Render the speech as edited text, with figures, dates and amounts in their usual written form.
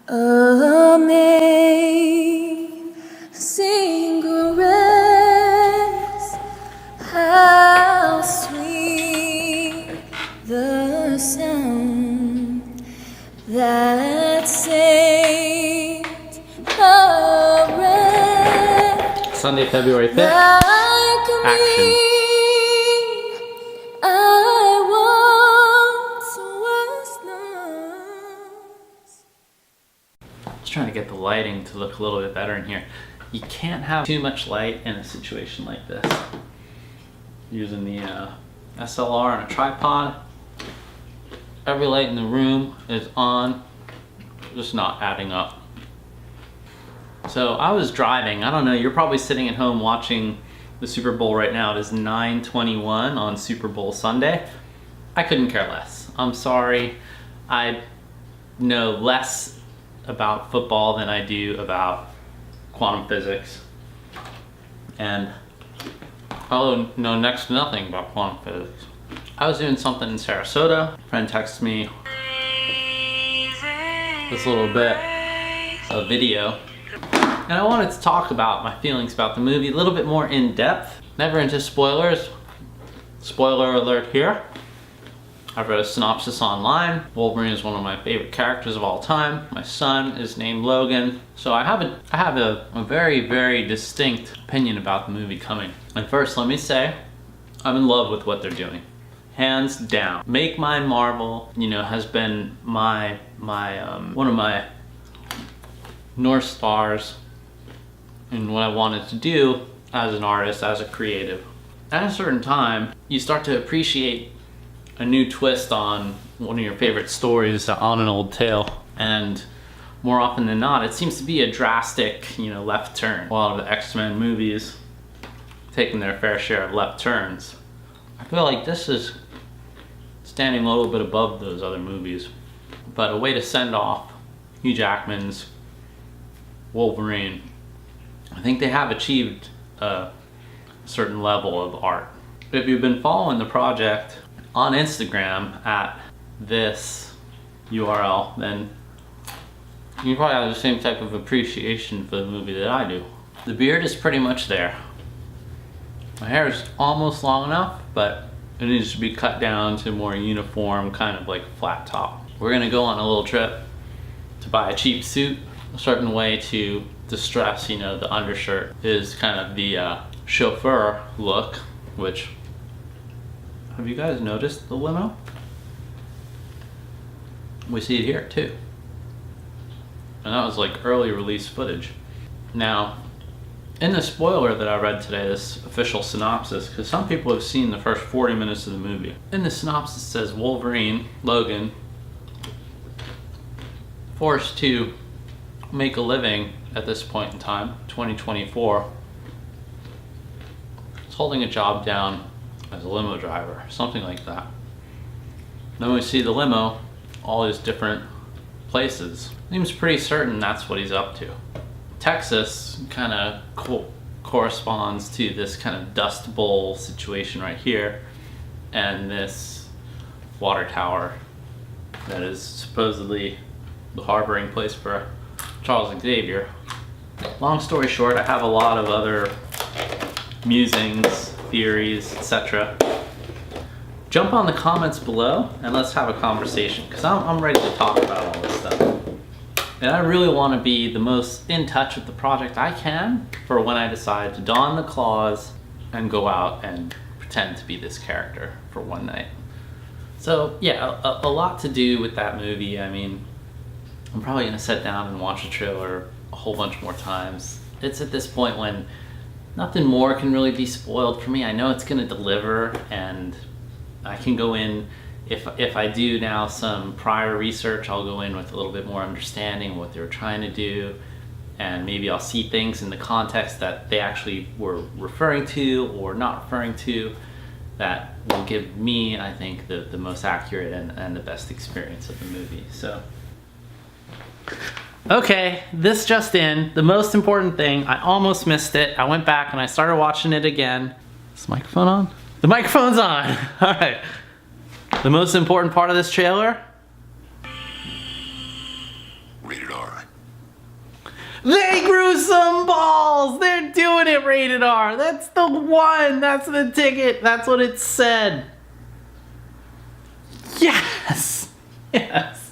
Amazing grace, how sweet the sound that saved a wretch. Sunday, February 5th. Like Action. me, I once was lost. Just trying to get the lighting to look a little bit better in here. You can't have too much light in a situation like this. Using the SLR on a tripod. Every light in the room is on, just not adding up. So I was driving, I don't know, you're probably sitting at home watching the Super Bowl right now. It is 9:21 on Super Bowl Sunday. I couldn't care less. I'm sorry. I know less about football than I do about quantum physics. And I know next to nothing about quantum physics. I was doing something in Sarasota. A friend texted me this little bit of video. And I wanted to talk about my feelings about the movie a little bit more in depth. Never into spoilers. Spoiler alert here. I read a synopsis online. Wolverine is one of my favorite characters of all time. My son is named Logan. So I have a very, very distinct opinion about the movie coming. And first, let me say, I'm in love with what they're doing. Hands down. Make Mine Marvel, you know, has been one of my North Stars in what I wanted to do as an artist, as a creative. At a certain time, you start to appreciate a new twist on one of your favorite stories on an old tale. And more often than not, it seems to be a drastic, you know, left turn. A lot of the X-Men movies taking their fair share of left turns. I feel like this is standing a little bit above those other movies. But a way to send off Hugh Jackman's Wolverine, I think they have achieved a certain level of art. If you've been following the project on Instagram at this URL, then you probably have the same type of appreciation for the movie that I do. The beard is pretty much there. My hair is almost long enough, but it needs to be cut down to more uniform, kind of like a flat top. We're gonna go on a little trip to buy a cheap suit. A certain way to distress, you know, the undershirt is kind of the chauffeur look, which, have you guys noticed the limo? We see it here too. And that was like early release footage. Now, in the spoiler that I read today, this official synopsis, because some people have seen the first 40 minutes of the movie. In the synopsis it says Wolverine, Logan, forced to make a living at this point in time, 2024, is holding a job down as a limo driver, something like that. Then we see the limo, all these different places. Seems pretty certain that's what he's up to. Texas kind of corresponds to this kind of Dust Bowl situation right here, and this water tower that is supposedly the harboring place for Charles Xavier. Long story short, I have a lot of other musings, theories, etc. Jump on the comments below and let's have a conversation, because I'm ready to talk about all this stuff. And I really want to be the most in touch with the project I can for when I decide to don the claws and go out and pretend to be this character for one night. So yeah, a lot to do with that movie. I mean, I'm probably gonna sit down and watch the trailer a whole bunch more times. It's at this point when nothing more can really be spoiled for me. I know it's gonna deliver, and I can go in, if I do now some prior research, I'll go in with a little bit more understanding of what they were trying to do, and maybe I'll see things in the context that they actually were referring to or not referring to that will give me, I think, the most accurate and the best experience of the movie. So. Okay, this just in, the most important thing, I almost missed it. I went back and I started watching it again. Is the microphone on? The microphone's on! Alright. The most important part of this trailer? Rated R. They grew some balls! They're doing it, rated R! That's the one! That's the ticket! That's what it said! Yes! Yes!